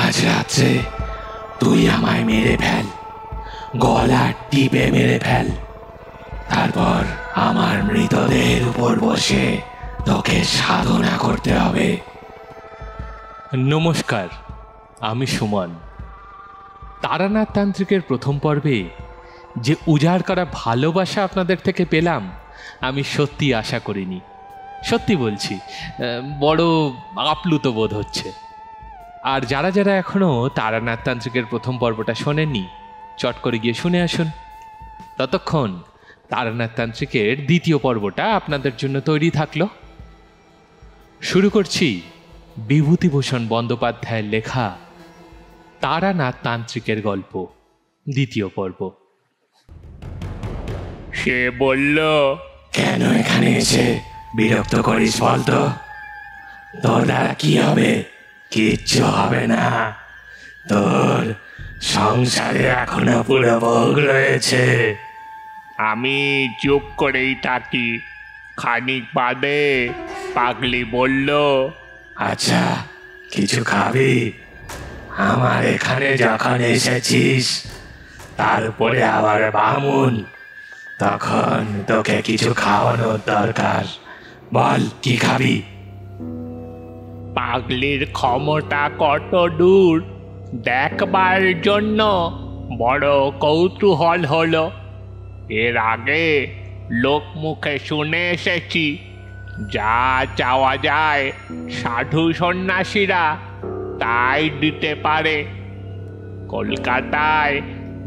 আজ রাত্রে তুই আমায় মেরে ফেল, গলা টিপে মেরে ফেল, তারপর আমার মৃতদেহের উপর বসে তোকে সাধনা করতে হবে। নমস্কার, আমি সুমন। তারানাথ তান্ত্রিকের প্রথম পর্বে যে উজাড় করা ভালোবাসা আপনাদের থেকে পেলাম, আমি সত্যি আশা করিনি। সত্যি বলছি, বড় আপ্লুত বোধ হচ্ছে। আর যারা যারা এখনও তারানাথ তান্ত্রিকের প্রথম পর্বটা শোনেননি, চট করে গিয়ে শুনে আসুন। ততক্ষণ তারানাথ তান্ত্রিকের দ্বিতীয় পর্বটা আপনাদের জন্য তৈরি থাকলো। শুরু করছি বিভূতিভূষণ বন্দ্যোপাধ্যায়ের লেখা তারানাথ তান্ত্রিকের গল্প, দ্বিতীয় পর্ব। সে বলল, কেন এখানে এসে বিরক্ত করিস বলতো? তোর দ্বারা কি হবে? কিচ্ছু হবে না। তোর সংসারে এখনো পুরো ভোগ রয়েছে। আমি চুপ করেই থাকি। খানিক বাদে পাগলি বলল, আচ্ছা, কিছু খাবি? আমার এখানে যখন এসেছিস, তার উপরে আবার বামুন, তখন তোকে কিছু খাওয়ানোর দরকার। বল, কি খাবি? পাগলির ক্ষমতা কত দূর দেখবার জন্য বড় কৌতূহল হলো। এর আগে লোক মুখে শুনে এসেছি, যা চাওয়া যায় সাধু সন্ন্যাসীরা তাই দিতে পারে। কলকাতায়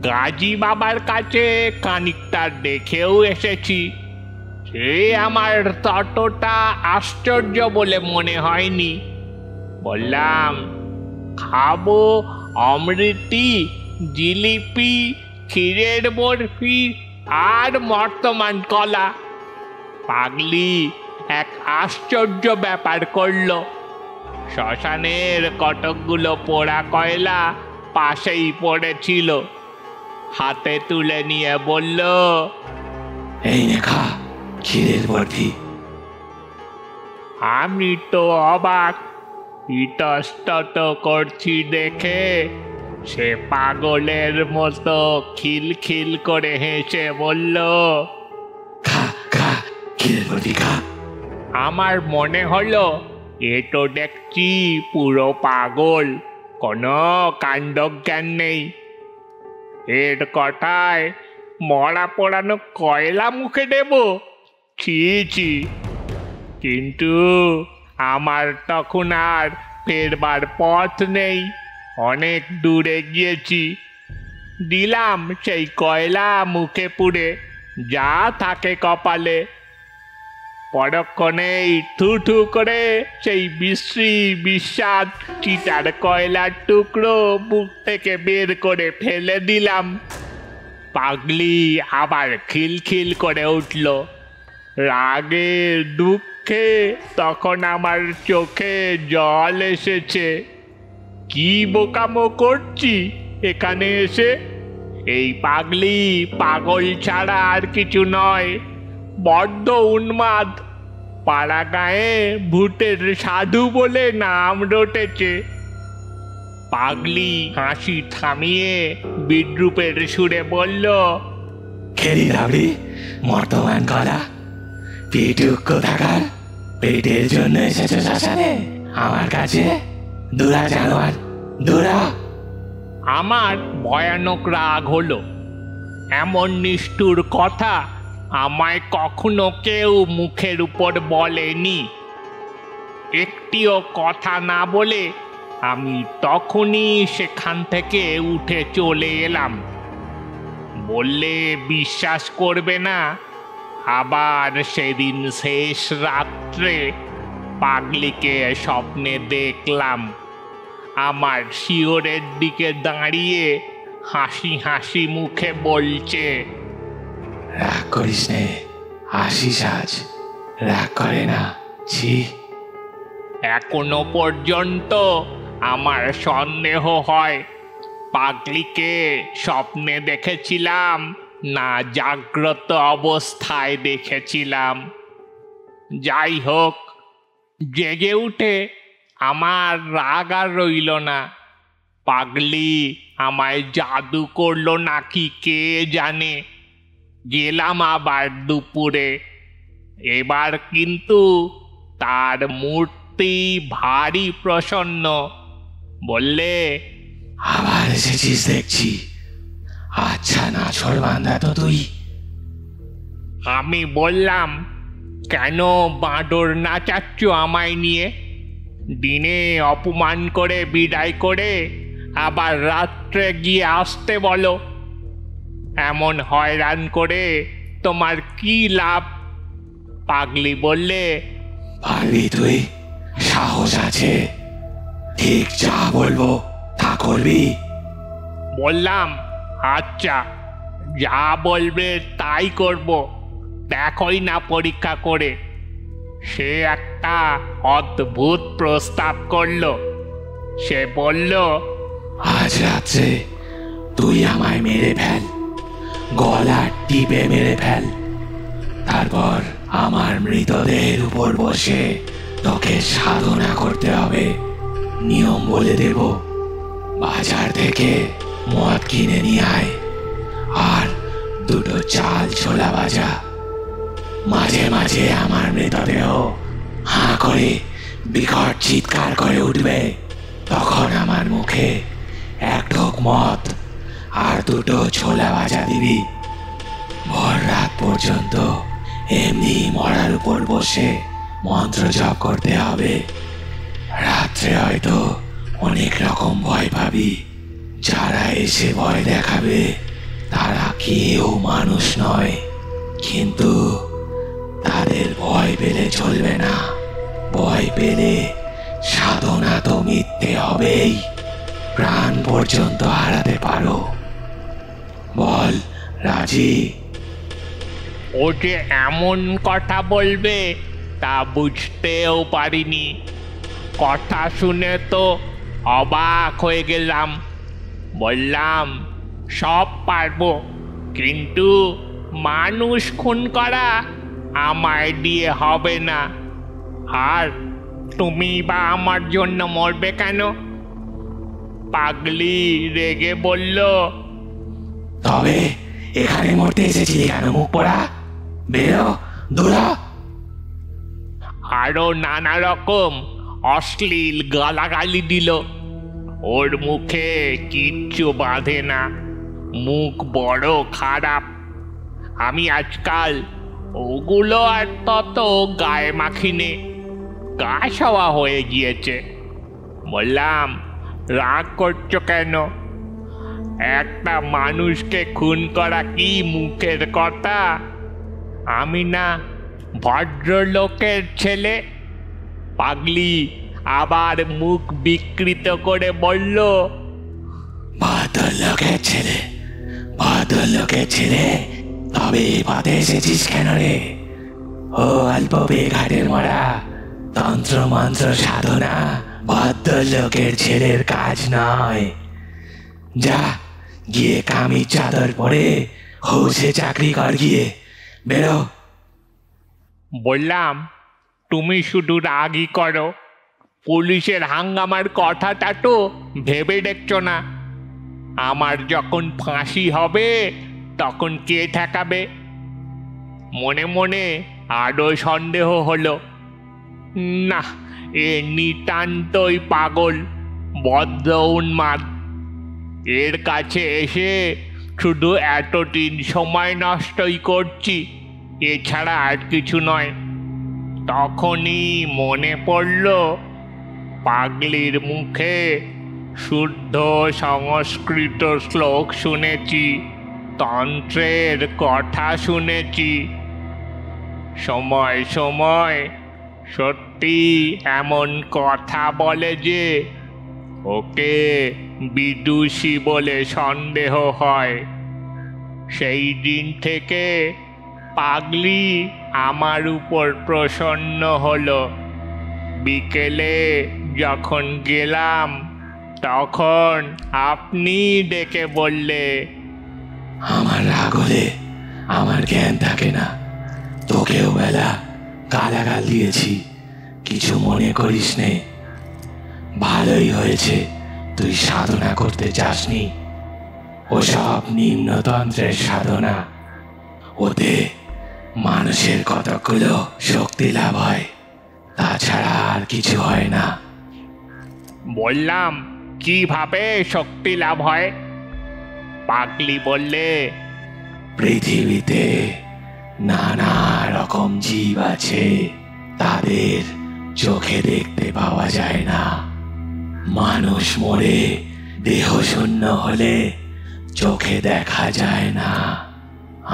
গাজী বাবার কাছে খানিকটা দেখেও এসেছি। সে আমার ততটা আশ্চর্য বলে মনে হয়নি। বললাম, খাবো অমৃতি, জিলিপি, ক্ষীরের বরফি আর বর্তমান কলা। পাগলি এক আশ্চর্য ব্যাপার করলো। শ্মশানের কতকগুলো পোড়া কয়লা পাশেই পড়েছিল, হাতে তুলে নিয়ে বলল, এই নে খা, ক্ষীরের বরফি। আমি তো অবাক। ইতস্তত করছি দেখে সে পাগলের মতো খিলখিল করে হেসে বলল, খা খা, ক্ষীরের বরফি খা। আমার মনে হলো এ তো দেখছি পুরো পাগল, কোনো কাণ্ডজ্ঞান নেই। এর কথায় মরা পোড়ানো কয়লা মুখে দেব? ছি ছি। কিন্তু আমার তখন আর ফেরবার পথ নেই, অনেক দূরে গিয়েছি। দিলাম সেই কয়লা মুখে পুড়ে, যা থাকে কপালে। পরক্ষণেই থু থু করে সেই বিশ্রী বিস্বাদ চিতার কয়লার টুকরো বুক থেকে বের করে ফেলে দিলাম। পাগলি আবার খিলখিল করে উঠল। রাগে দুঃখে তখন আমার চোখে জল এসেছে। কি বোকামো করছি এখানে এসে! এই পাগলি পাগল ছাড়া আর কিছু নয়, বড্ড উন্মাদ। পাড়া গায়ে ভূতের সাধু বলে নাম রটেছে। পাগলি হাসি থামিয়ে বিদ্রুপের সুরে বলল, খেলি দাবড়ি, বর্তমান কলা, পেটুক কোথাকার! পেটের জন্য এসেছো শ্মশানে আমার কাছে? দূরা জানোয়ার, দূরা! আমার ভয়ানক রাগ হলো। এমন নিষ্ঠুর কথা আমায় কখনো কেউ মুখের উপর বলেনি। একটিও কথা না বলে আমি তখনই সেখান থেকে উঠে চলে এলাম। বললে বিশ্বাস করবে না, আবার সেদিন শেষ রাত্রে পাগলিকে স্বপ্নে দেখলাম। আমার শিয়রের দিকে দাঁড়িয়ে হাসি হাসি মুখে বলছে, রাগ করিস নে, আসিস আজ, রাগ করে না, ছি। এখনো পর্যন্ত আমার সন্দেহ হয় পাগলিকে স্বপ্নে দেখেছিলাম না জাগ্রত অবস্থায় দেখেছিলাম। যাই হোক, জেগে উঠে আমার রাগ আর রইল না। পাগলি আমায় জাদু করলো নাকি কে জানে। গেলাম আবার দুপুরে। এবার কিন্তু তার মূর্তি ভারী প্রসন্ন। বললে, আবার এসেছিস দেখছি। আচ্ছা নাছোড়বান্দা তো তুই। আমি বললাম, কেন বাঁদর নাচাচ্ছ আমায় নিয়ে? দিনে অপমান করে বিদায় করে আবার রাত্রে গিয়ে আসতে বলো। এমন হয়রান করে তোমার কি লাভ? পাগলি বললে, পারবি তুই? সাহস আছে? ঠিক যা বলবো তা করবি? বললাম, আচ্ছা যা বলবে তাই করব। দেখোই না পরীক্ষা করে। সে একটা অদ্ভুত প্রস্তাব করলো। সে বলল, আজ রাত্রে তুই আমায় মেরে ফেল, গলা টিপে মেরে ফেল। তারপর আমার মৃতদেহের উপর বসে তোকে সাধনা করতে হবে। নিয়ম বলে দেব, বাজার থেকে মদ কিনে নিয়ে আয়, আর দুটো চাল ছোলা ভাজা। মাঝে মাঝে আমার মৃতদেহ হাঁ করে বিকট চিৎকার করে উঠবে। তখন আমার মুখে এক ঢোক মদ আর দুটো ছোলা ভাজা দিবি। ভোর রাত পর্যন্ত এমনি মরার উপর বসে মন্ত্র জপ করতে হবে। রাত্রে হয়তো অনেক রকম ভয় পাবি। যারা এসে ভয় দেখাবে তারা কেউ মানুষ নয়, কিন্তু তাদের ভয় পেলে চলবে না। ভয় পেলে সাধনা তো মিথ্যে হবেই, প্রাণ পর্যন্ত হারাতে পারো। বল রাজি? ও যে এমন কথা বলবে তা বুঝতেও পারিনি। কথা শুনে তো অবাক হয়ে গেলাম। বললাম, সব পারবো, কিন্তু মানুষ খুন করা আমায় দিয়ে হবে না। আর তুমি বা আমার জন্য মরবে কেন? পাগলি রেগে বলল, তবে এখানে মরতে এসেছিলি কেন মুখ পোড়া? বেরো, দূরা। আরো নানা রকম অশ্লীল গালাগালি দিল। ওর মুখে কিচ্ছু বাঁধে না, মুখ বড় খারাপ। আমি আজকাল ওগুলো আর তত গায়ে মাখিনি, গা সওয়া হয়ে গিয়েছে। বললাম, রাগ করছো কেন? একটা মানুষকে খুন করা কি মুখের কথা? আমি না ভদ্রলোকের ছেলে? পাগলি আবার মুখ বিকৃত করে বলল, ভদ্রলোকের ছেলে? ভদ্রলোকের ছেলে? তবে এই পথে এসেছিস কেন রে? ও অল্প বেঘাটের মরা, তন্ত্র মন্ত্র সাধনা ভদ্রলোকের ছেলের কাজ নয়। যা গিয়ে কামিজ চাদর পরে হৌসে চাকরি কর গিয়ে। বেরো। বললাম, তুমি শুধু রাগই করো, পুলিশের হাঙ্গামার কথাটা তো ভেবে দেখছো না। আমার যখন ফাঁসি হবে তখন কে ঠেকাবে? মনে মনে আরো সন্দেহ হলো। না, এ নিতান্তই পাগল, বদ্ধ উন্মাদ। এর কাছে এসে শুধু এতদিন সময় নষ্টই করছি, এছাড়া আর কিছু নয়। তখনই মনে পড়ল, পাগলির মুখে শুদ্ধ সংস্কৃত শ্লোক শুনেছি, তন্ত্রের কথা শুনেছি। সময় সময় সত্যি এমন কথা বলে যে ওকে বিদুষী বলে সন্দেহ হয়। সেই দিন থেকে পাগলি আমার উপর প্রসন্ন হলো। বিকেলে যখন গেলাম তখন আপনি ডেকে বললে, আমার রাগ হলে আমার জ্ঞান থাকে না। তোকেও বেলা গালাগাল দিয়েছি, কিছু মনে করিস নে। ভালোই হয়েছে তুই সাধনা করতে চাসনি, ওসব নিম্নতন্ত্রের সাধনা। ওতে মানুষের কতগুলো শক্তি লাভ হয়, তাছাড়া আর কিছু হয় না। বললাম কিভাবে শক্তি লাভ হয়? পাগলি বললে, পৃথিবীতে নানা রকম জীব আছে, তাদের চোখে দেখতে পাওয়া যায় না। মানুষ মরে দেহ শূন্য হলে চোখে দেখা যায় না,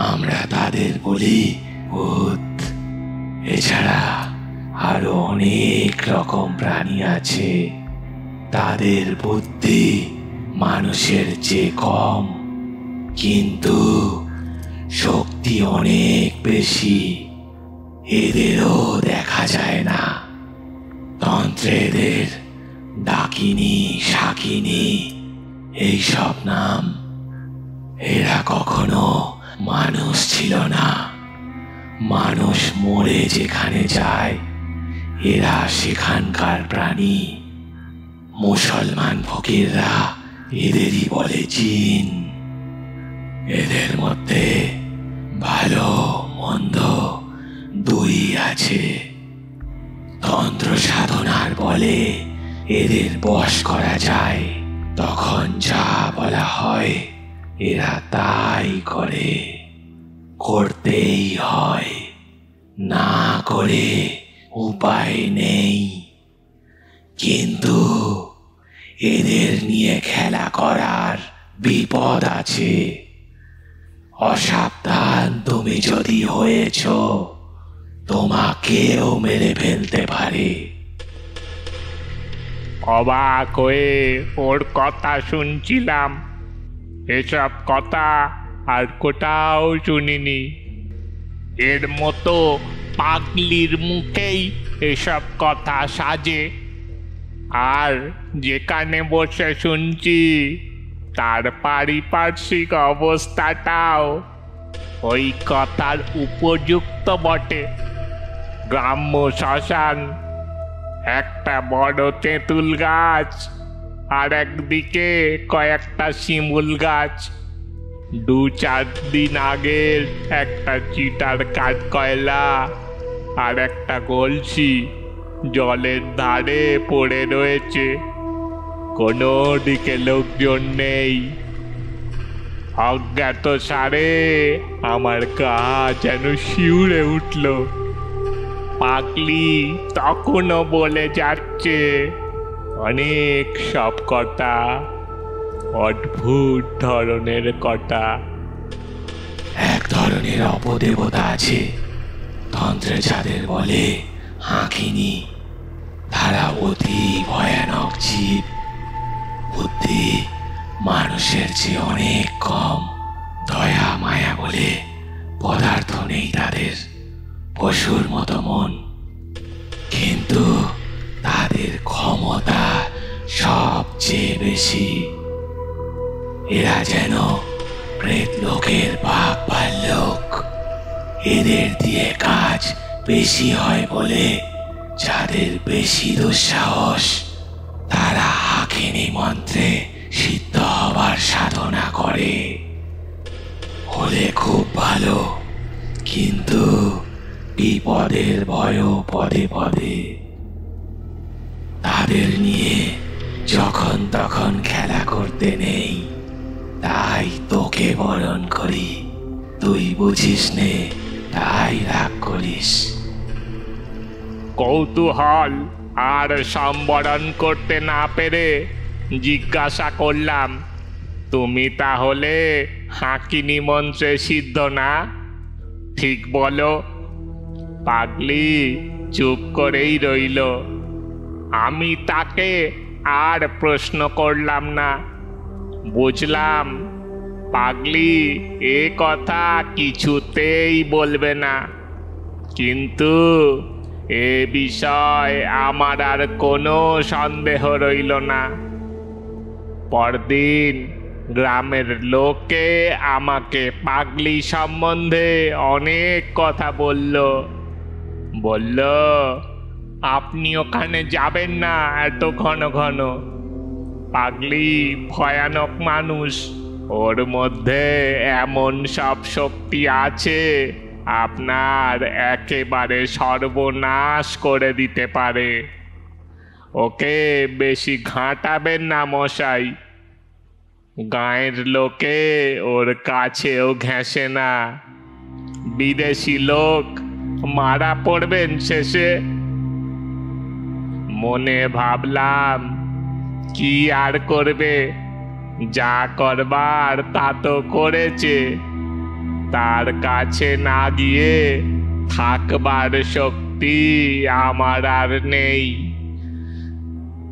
আমরা তাদের বলি ভূত। এছাড়া আরো অনেক রকম প্রাণী আছে, তাদের বুদ্ধি মানুষের চেয়ে কম, কিন্তু শক্তি অনেক বেশি। এদেরও দেখা যায় না। তন্ত্রে এদের ডাকিনী, শাকিনী এইসব নাম। এরা কখনো মানুষ ছিল না। মানুষ মরে যেখানে যায় এরা সেখানকার প্রাণী। মুসলমান ফকিররা এদেরই বলে জিন। এদের মধ্যে ভালো মন্দ দুই আছে। তন্ত্র সাধনার বলে এদের বশ করা যায়, তখন যা বলা হয় এরা তাই করে, করতেই হয়, না করে উপায় নেই। কিন্তু এদের নিয়ে খেলা করার বিপদ আছে। অসাবধান তুমি যদি হয়েছ, তোমাকেও মেরে ফেলতে পারে। অবাক হয়ে ওর কথা শুনছিলাম। এসব কথা আর কোথাও শুনিনি। এর মতো পাগলির মুখেই এসব কথা সাজে। আর যেখানে বসে শুনছি তার পারিপার্শ্বিক অবস্থাটাও ওই কথার উপযুক্ত বটে। গ্রাম্য শ্মশান, একটা বড় তেঁতুল গাছ, আর একদিকে কয়েকটা শিমুল গাছ। 2-4 দিন আগের একটা চিটার কাঠ কয়লা আর একটা কলসি জলের ধারে পড়ে রয়েছে। কোনো দিকে লোকজন নেই। অজ্ঞাত সারে আমার গা যেন শিউরে উঠল। পাগলি তখনও বলে যাচ্ছে অনেক সব কথা, অদ্ভুত ধরনের কথা। এক ধরনের অপদেবতা আছে তন্ত্রে যাদের বলে হাঁকিনি। তারা অতি ভয়ানক জীব, বুদ্ধি মানুষের চেয়ে অনেক কম। দয়া মায়া বলে পদার্থ নেই তাদের, পশুর মতো মন, কিন্তু তাদের ক্ষমতা সবচেয়ে বেশি। এরা যেন প্রেত লোকের বাপ ভাল্লুক। এদের দিয়ে কাজ বেশি হয় বলে যাদের বেশি দুঃসাহস তারা হাকিনি মন্ত্রে সিদ্ধ হবার সাধনা করে। হলে খুব ভালো, কিন্তু বিপদের ভয়ও পদে পদে। তাদের নিয়ে যখন তখন খেলা করতে নেই, তাই তোকে বরণ করি। তুই বুঝিস নে, তাই রাগ করিস। কৌতূহল আর সম্বরণ করতে না পেরে জিজ্ঞাসা করলাম, তুমি তাহলে হাকিনি মন্ত্রে সিদ্ধ না? ঠিক বলো। পাগলি চুপ করেই রইল। আমি তাকে আর প্রশ্ন করলাম না। বুঝলাম পাগলি এ কথা কিছুতেই বলবে না। কিন্তু এ বিষয় আমার আর কোনো সন্দেহ রইল না। পরদিন গ্রামের লোকে আমাকে পাগলি সম্বন্ধে অনেক কথা বলল। আপনি ওখানে যাবেন না এত ঘন ঘন। পাগলি ভয়ানক মানুষ। ওর মধ্যে এমন সব শক্তি আছে আপনার একেবারে সর্বনাশ করে দিতে পারে। ওকে বেশি ঘাঁটাবেন না মশাই। গাঁয়ের লোকে ওর কাছেও ঘেঁষে না। বিদেশি লোক মারা পড়বেন শেষে। মনে ভাবলাম কি আর করবে, যা করবার তা তো করেছে, তার কাছে না গিয়ে থাকবার শক্তি আমার আর নেই।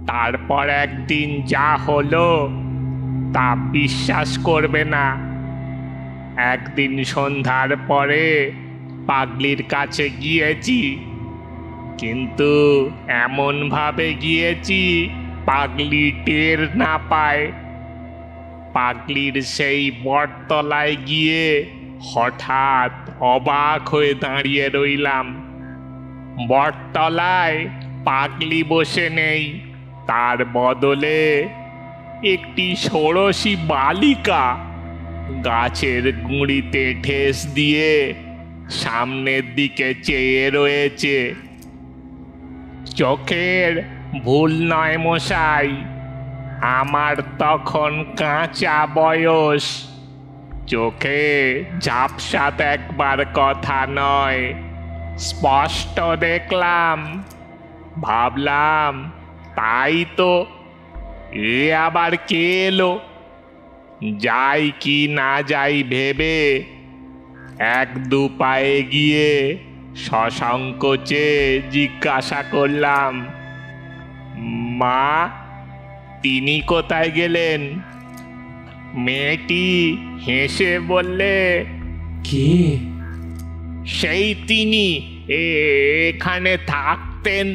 তারপর একদিন যা হলো তা বিশ্বাস করবে না। একদিন সন্ধ্যার পরে পাগলির কাছে গিয়েছি, কিন্তু এমন ভাবে গিয়েছি পাগলি টের না পায়। পাগলির সেই বটতলায় গিয়ে হঠাৎ অবাক হয়ে দাঁড়িয়ে রইলাম। বটতলায় পাগলি বসে নেই, তার বদলে একটি ষোড়শী বালিকা গাছের গুঁড়িতে ঠেস দিয়ে সামনের দিকে চেয়ে রয়েছে। চোখের ভুল নয় মশাই, আমার তখন কাঁচা বয়স। চোখে ঝাপসা দেখবার কথা নয়, স্পষ্ট দেখলাম। ভাবলাম তাই তো, এ আবার কে এলো? যাই কি না যাই ভেবে এক দু পায়ে গিয়ে সসংকোচে জিজ্ঞাসা করলাম, মা, তিনি কোথায় গেলেন? মেয়েটি হেসে বললে, কে? সেই তিনি এখানে থাকতেন।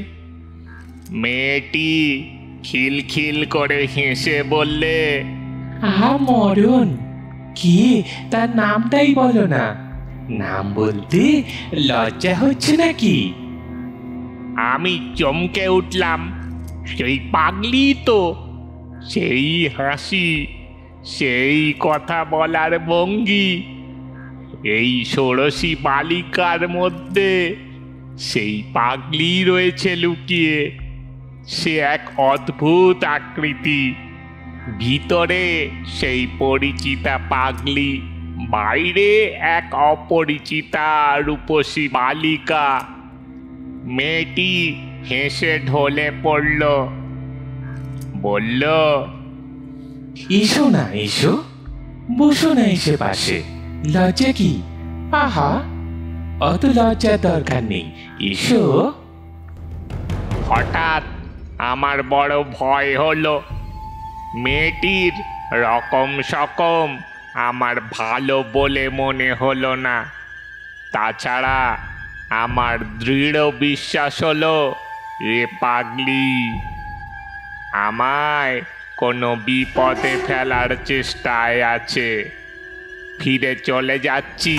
মেয়েটি খিলখিল করে হেসে বললে, মরণ, কি তার নামটাই বলো না। নাম বলতে লজ্জা হচ্ছে নাকি? আমি চমকে উঠলাম। সেই পাগলি তো, সেই হাসি, সেই কথা বলার ভঙ্গি। এই ষোড়শী বালিকার মধ্যে সেই পাগলি রয়েছে লুকিয়ে। সে এক অদ্ভুত আকৃতি, ভিতরে সেই পরিচিতা পাগলি, বাইরে এক অপরিচিতা রূপসী বালিকা। মেয়েটি হেসে ঢলে পড়ল, বলল, এসো না, এসো, বসো না এসে পাশে। লজ্জা কি? আহা, অত লজ্জার দরকার নেই, এসো। হঠাৎ আমার বড় ভয় হলো। মেয়েটির রকম সকম আমার ভালো বলে মনে হলো না। তাছাড়া আমার দৃঢ় বিশ্বাস হলো এ পাগলি আমায় কোনো বিপদে ফেলার চেষ্টায় আছে। ফিরে চলে যাচ্ছি,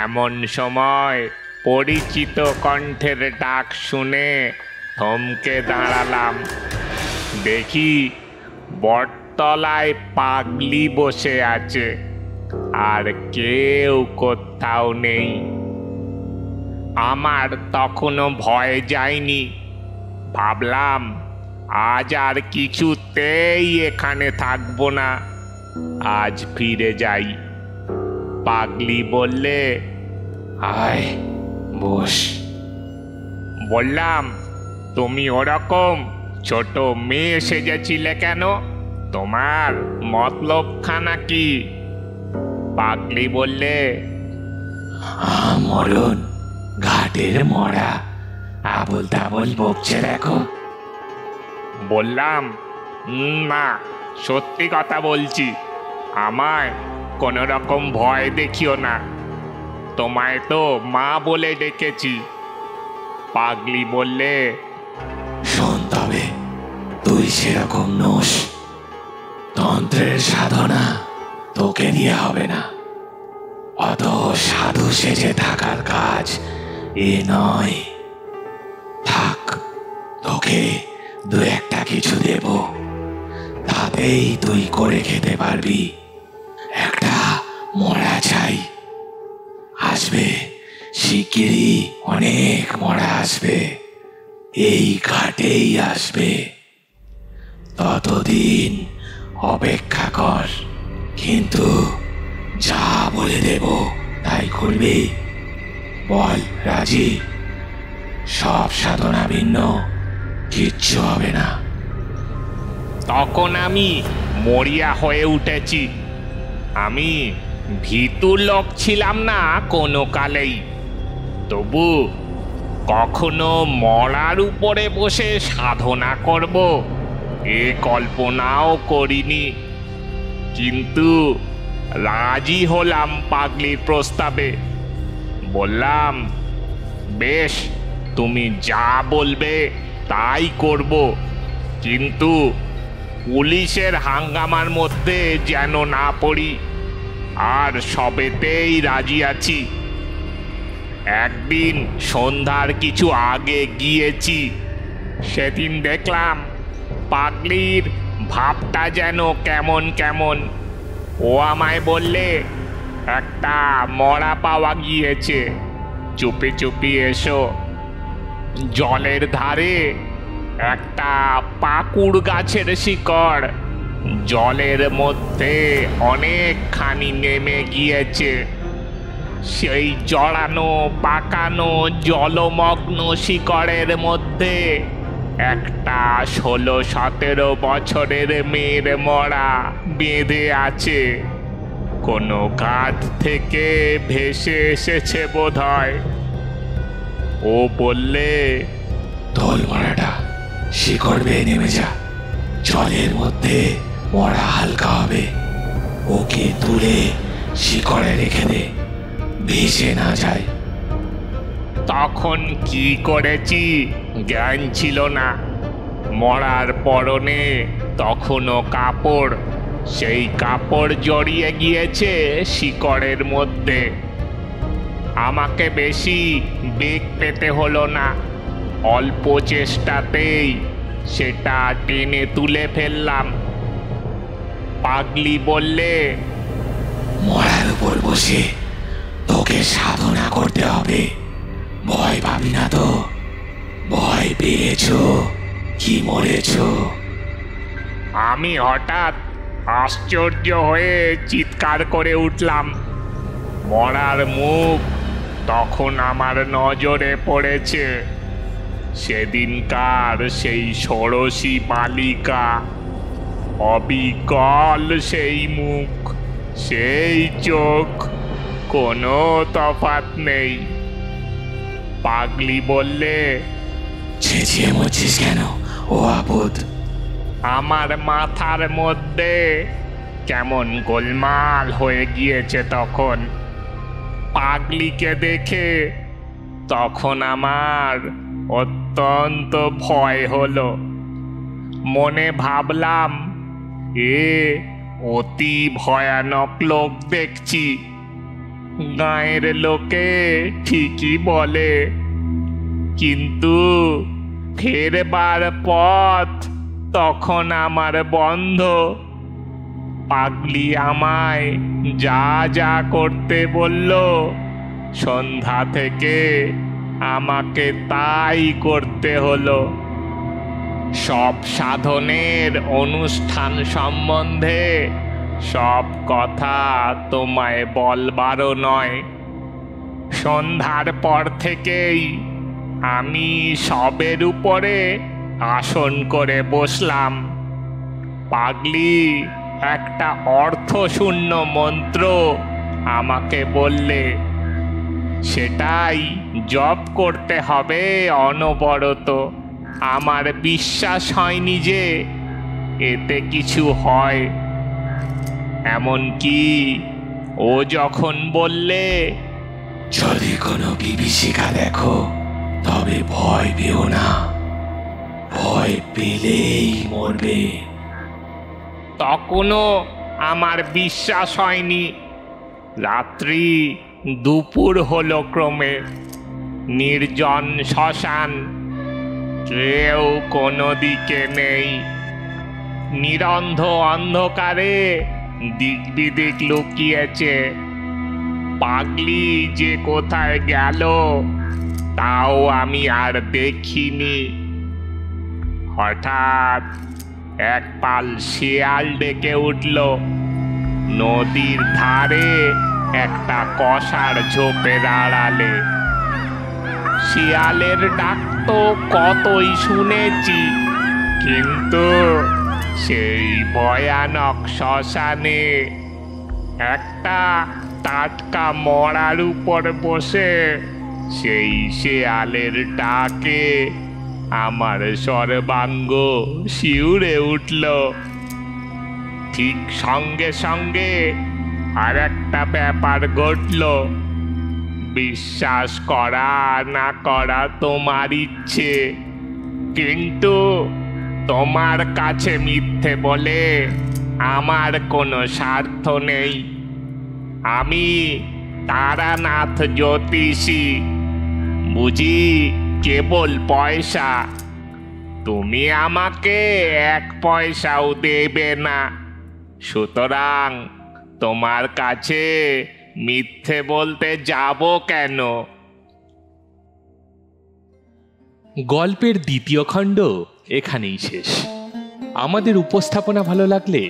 এমন সময় পরিচিত কণ্ঠের ডাক শুনে থমকে দাঁড়ালাম। দেখি বটতলায় পাগলি বসে আছে, আর কেউ কোথাও নেই। আমার তখনও ভয় যায়নি। ভাবলাম আজ আর কিছুতেই এখানে থাকবো না, আজ ফিরে যাই। পাগলি বললে, আয়, বস। বললাম, তুমি ওরকম ছোট মেয়ে সেজেছিলে কেন? তোমার মতলবখানা কি? পাগলি বললে, মরণ, ঘাটের মরা, আবল তাবল বকছে দেখো। বললাম, না, সত্যি কথা বলছি, আমায় কোনো রকম ভয় দেখিও না। তোমায় তো মা বলে ডেকেছি। পাগলি বললে, শোন তবে, তুই সেরকম নোস। তন্ত্রের সাধনা তোকে দিয়ে হবে না। অত সাধু সেজে থাকার কাজ এ নয়। থাক, তোকে দু একটা কিছু দেব, তাতেই তুই করে খেতে পারবি। একটা মরা চাই, আসবে শিগগিরই, অনেক মরা আসবে, এই ঘাটেই আসবে। ততদিন অপেক্ষা কর, কিন্তু যা বলে দেব তাই করবি। বল রাজি? সব সাধনা ভিন্ন, কিচ্ছু হবে না। তখন আমি মরিয়া হয়ে উঠেছি। আমি ভীতু লোক ছিলাম না কোনো কালেই, তবু কখনো মরার উপরে বসে সাধনা করব এ কল্পনাও করিনি। কিন্তু রাজি হলাম পাগলির প্রস্তাবে। বললাম, বেশ, তুমি যা বলবে তাই করব, কিন্তু পুলিশের হাঙ্গামার মধ্যে যেন না পড়ি। আর সবেতেই রাজি আছি। একদিন সন্ধ্যার কিছু আগে গিয়েছি, সেদিন দেখলাম পাগলির ভাবটা যেন কেমন কেমন। ও আমায় বললে, একটা মরা পাওয়া গিয়েছে, চুপি চুপি এসো। জলের ধারে একটা পাকুড় গাছের শিকড় জলের মধ্যে অনেকখানি নেমে গিয়েছে। সেই জড়ানো পাকানো জলমগ্ন শিকড়ের মধ্যে একটা 16-17 বছরের মেয়ের মরা বেঁধে আছে। কোনো ঘাট থেকে ভেসে এসেছে বোধহয়। ও বললে, তোল মরাটা, শিকড় বেয়ে নেমে যা, জলের মধ্যে মরা হালকা হবে, ওকে তুলে শিকড়ে রেখে দে, ভেসে না যায়। তখন কি করেছি জ্ঞান ছিল না। মরার পরনে তখনও কাপড়, সেই কাপড় জড়িয়ে গিয়েছে শিকড়ের মধ্যে। আমাকে বেশি বেগ পেতে হলো না, অল্প চেষ্টাতেই সেটা টেনে তুলে ফেললাম। পাগলি বললে, মরার উপর বসে তোকে সাধনা করতে হবে, ভয় পাবি না তো? ভয় পেয়েছো কি মরেছো? আমি হঠাৎ আশ্চর্য হয়ে চিৎকার করে উঠলাম। মরার মুখ তখন আমার নজরে পড়েছে। সেদিনকার সেই ষোড়শী বালিকা, অবিকল সেই মুখ, সেই চোখ, কোনো তফাৎ নেই। পাগলি বললে, চেঁচিয়ে মরছিস কেন ও আপদ? আমার মাথার মধ্যে কেমন গোলমাল হয়ে গিয়েছে তখন। পাগলিকে দেখে তখন আমার অত্যন্ত ভয় হলো। মনে ভাবলাম, এ অতি ভয়ানক লোক দেখছি। গাঁয়ের লোকে ঠিকই বলে, কিন্তু ফেরবার পথ তখন আমার বন্ধ। পাগলি আমায় যা যা করতে বলল, সন্ধ্যা থেকে আমাকে তাই করতে হলো। সব সাধনের অনুষ্ঠান সম্বন্ধে সব কথা তোমায় বলবারও নয়। সন্ধ্যার পর থেকেই আমি সবের উপরে আসন করে বসলাম। পাগলি একটা অর্থশূন্য মন্ত্র আমাকে বললে, সেটাই জপ করতে হবে অনবরত। আমার বিশ্বাস হয়নি যে এতে কিছু হয়। এমনকি ও যখন বললে, যদি কোনো বিভীষিকা দেখো তবে ভয় পেও না, ভয় পেলেই মরবে, তখনও আমার বিশ্বাস হয়নি। রাত্রি দুপুর হলো ক্রমে। নির্জন শ্মশান, কেউ কোনো দিকে নেই। নিরন্ধ অন্ধকারে দিক বিদিক লুকিয়েছে। পাগলি যে কোথায় গেল তাও আমি আর দেখিনি। হঠাৎ এক পাল শিয়াল ডেকে উঠল নদীর ধারে একটা কষার ঝোপের আড়ালে। শিয়ালের ডাক তো কতই শুনেছি, কিন্তু সেই ভয়ানক শ্মশানে একটা টাটকা মড়ার উপর বসে সেই শিয়ালের ডাকে আমার সর্বাঙ্গ শিউরে উঠল। ঠিক সঙ্গে সঙ্গে আর একটা ব্যাপার ঘটল। বিশ্বাস করা না করা তোমার ইচ্ছে, কিন্তু তোমার কাছে মিথ্যে বলে আমার কোনো স্বার্থ নেই। আমি তারানাথ জ্যোতিষী, বুঝি কেবল পয়সা। তুমি আমাকে 1 পয়সাও দেবে না, সুতরাং তোমার কাছে মিথ্যে বলতে যাব কেন? গল্পের দ্বিতীয় খণ্ড এখানেই শেষ। আমাদের উপস্থাপনা ভালো লাগলে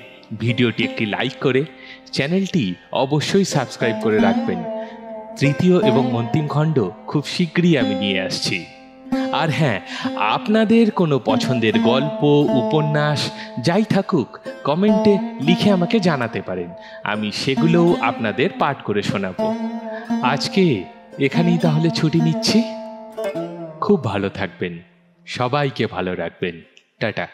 ভিডিওটি একটি লাইক করে চ্যানেলটি অবশ্যই সাবস্ক্রাইব করে রাখবেন। তৃতীয় এবং অন্তিম খণ্ড খুব শীঘ্রই আমি নিয়ে আসছি। আর হ্যাঁ, আপনাদের কোনো পছন্দের গল্প, উপন্যাস যাই থাকুক কমেন্টে লিখে আমাকে জানাতে পারেন। আমি সেগুলোও আপনাদের পাঠ করে শোনাবো। আজকে এখানেই তাহলে ছুটি নিচ্ছি। খুব ভালো থাকবেন, সবাইকে ভালো রাখবেন। টাটা।